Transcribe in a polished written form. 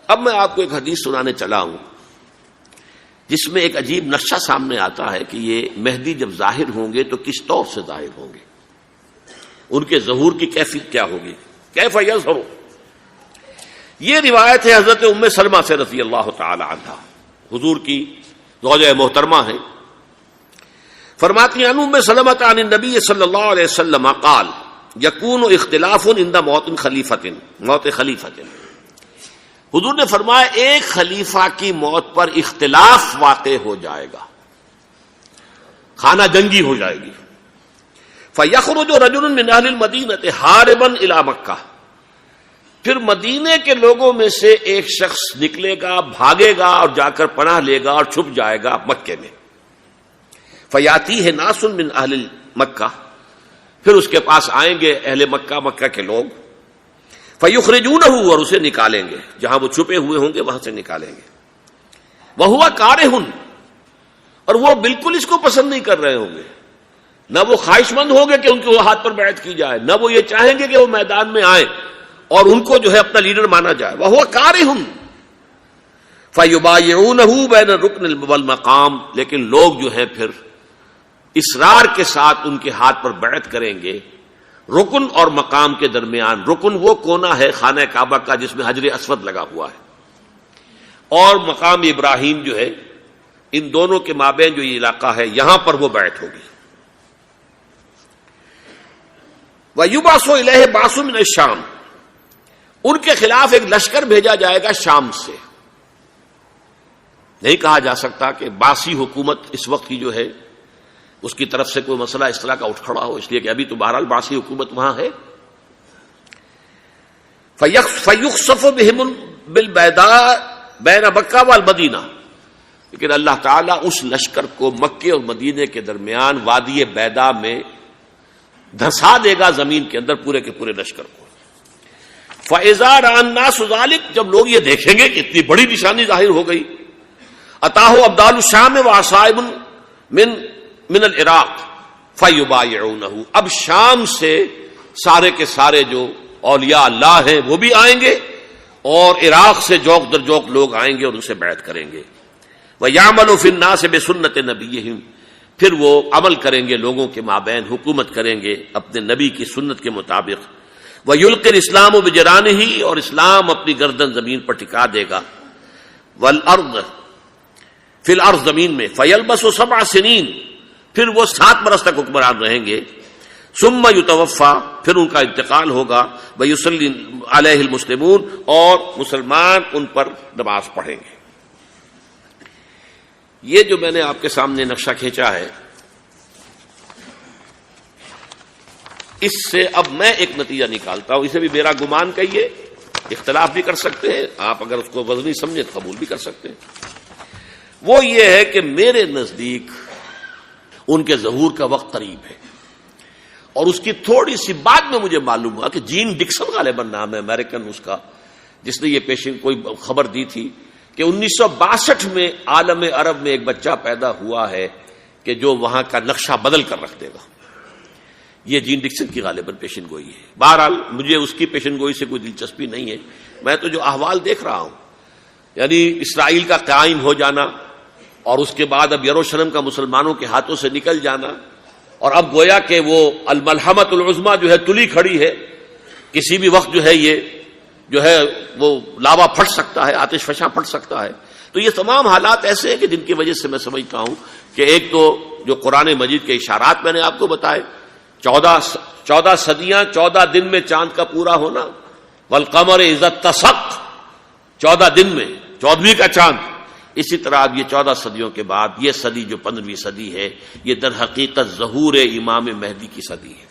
اب میں آپ کو ایک حدیث سنانے چلا ہوں جس میں ایک عجیب نقشہ سامنے آتا ہے کہ یہ مہدی جب ظاہر ہوں گے تو کس طور سے ظاہر ہوں گے، ان کے ظہور کی کیفیت کیا ہوگی، کیف یظہر۔ یہ روایت ہے حضرت ام سلمہ سے رضی اللہ تعالی عنہا، حضور کی زوجہ محترمہ ہیں، فرماتی ہیں ام سلمہ عن النبی صلی اللہ علیہ وسلم قال یکون اختلاف عند موت خلیفۃ، موت خلیفۃ، حضور نے فرمایا ایک خلیفہ کی موت پر اختلاف واقع ہو جائے گا، خانہ جنگی ہو جائے گی۔ فَيَخْرُجُ رَجُلٌ مِّنْ أَهْلِ الْمَدِينَةِ حَارِبًا إِلَىٰ مَكَّةَ، پھر مدینے کے لوگوں میں سے ایک شخص نکلے گا، بھاگے گا اور جا کر پناہ لے گا اور چھپ جائے گا مکے میں۔ فَيَأْتِيهِ نَاسٌ مِّنْ أَهْلِ مَكَّةِ، پھر اس کے پاس آئیں گے اہل مکہ، مکہ کے لوگ، فَيُخْرِجُونَهُ، اور اسے نکالیں گے، جہاں وہ چھپے ہوئے ہوں گے وہاں سے نکالیں گے۔ وَهُوَ كَارِهٌ، اور وہ بالکل اس کو پسند نہیں کر رہے ہوں گے، نہ وہ خواہش مند ہوں گے کہ ان کے ہاتھ پر بیعت کی جائے، نہ وہ یہ چاہیں گے کہ وہ میدان میں آئیں اور ان کو جو ہے اپنا لیڈر مانا جائے۔ وَهُوَ كَارِهٌ فَيُبَايِعُونَهُ بَيْنَ الرُّكْنِ وَالْمَقَامِ، لیکن لوگ جو ہیں پھر اصرار کے ساتھ ان کے ہاتھ پر بیعت کریں گے رکن اور مقام کے درمیان۔ رکن وہ کونا ہے خانہ کعبہ کا جس میں حجر اسود لگا ہوا ہے، اور مقام ابراہیم جو ہے، ان دونوں کے مابین جو یہ علاقہ ہے یہاں پر وہ بیعت ہوگی۔ وَيُبْعَثُ إِلَيْهِ بَعْثٌ مِّنَ الشَّامِ، ان کے خلاف ایک لشکر بھیجا جائے گا شام سے۔ نہیں کہا جا سکتا کہ باسی حکومت اس وقت کی جو ہے اس کی طرف سے کوئی مسئلہ اس طرح کا اٹھ کھڑا ہو، اس لیے کہ ابھی تو بہرحال باسی حکومت وہاں ہے۔ فَيُخْسَفُ بِهِمُ بِالْبَيْضَاءِ بَيْنَ مَكَّةَ وَالْمَدِينَةِ، لیکن اللہ تعالیٰ اس لشکر کو مکے اور مدینے کے درمیان وادی بیضاء میں دھسا دے گا، زمین کے اندر پورے کے پورے لشکر کو۔ فَإِذَا رَأَى النَّاسُ ذَلِكَ، جب لوگ یہ دیکھیں گے کہ اتنی بڑی نشانی ظاہر ہو گئی، أَتَاهُ أَبْدَالُ الشَّامِ وَعَصَائِبٌ من العراق فَيُبَايِعُونَهُ، اب شام سے سارے کے سارے جو اولیاء اللہ ہیں وہ بھی آئیں گے، اور عراق سے جوق در جوق لوگ آئیں گے اور ان سے بیعت کریں گے۔ وَيَعْمَلُ فِي النَّاسِ بِسُنَّةِ نَبِيِّهِمْ، پھر وہ عمل کریں گے لوگوں کے مابین، حکومت کریں گے اپنے نبی کی سنت کے مطابق۔ وَيُلْقِي الْإِسْلَامُ بِجَرَانِهِ، اور اسلام اپنی گردن زمین پر ٹکا دے گا۔ وَالْأَرْض فِي الْأَرْض، زمین میں۔ فَيَلْبَسُ 7 سنین، پھر وہ 7 برس تک حکمران رہیں گے۔ ثم یتوفا، پھر ان کا انتقال ہوگا۔ ویصلی علیہ المسلمون، اور مسلمان ان پر نماز پڑھیں گے۔ یہ جو میں نے آپ کے سامنے نقشہ کھینچا ہے، اس سے اب میں ایک نتیجہ نکالتا ہوں، اسے بھی میرا گمان کہیے، اختلاف بھی کر سکتے ہیں آپ، اگر اس کو وزنی سمجھیں تو قبول بھی کر سکتے ہیں۔ وہ یہ ہے کہ میرے نزدیک ان کے ظہور کا وقت قریب ہے، اور اس کی تھوڑی سی بعد میں مجھے معلوم ہوا کہ جین ڈکسن غالباً نام ہے امریکن اس کا، جس نے یہ پیشن کوئی خبر دی تھی کہ 1962 میں عالم عرب میں ایک بچہ پیدا ہوا ہے کہ جو وہاں کا نقشہ بدل کر رکھ دے گا۔ یہ جین ڈکسن کی غالباً پیشن گوئی ہے۔ بہرحال مجھے اس کی پیشن گوئی سے کوئی دلچسپی نہیں ہے، میں تو جو احوال دیکھ رہا ہوں، یعنی اسرائیل کا قائم ہو جانا، اور اس کے بعد اب یروشلم کا مسلمانوں کے ہاتھوں سے نکل جانا، اور اب گویا کہ وہ الملحمۃ العظمیٰ جو ہے تلی کھڑی ہے، کسی بھی وقت جو ہے یہ جو ہے وہ لاوا پھٹ سکتا ہے، آتش فشاں پھٹ سکتا ہے۔ تو یہ تمام حالات ایسے ہیں کہ جن کی وجہ سے میں سمجھتا ہوں کہ ایک تو جو قرآن مجید کے اشارات میں نے آپ کو بتائے، 14 صدیاں 14 دن میں چاند کا پورا ہونا، والقمر اذا اتسق، 14 دن میں 14ویں کا چاند۔ اسی طرح اب یہ 14 صدیوں کے بعد یہ صدی جو 15ویں صدی ہے، یہ در حقیقت ظہور امام مہدی کی صدی ہے۔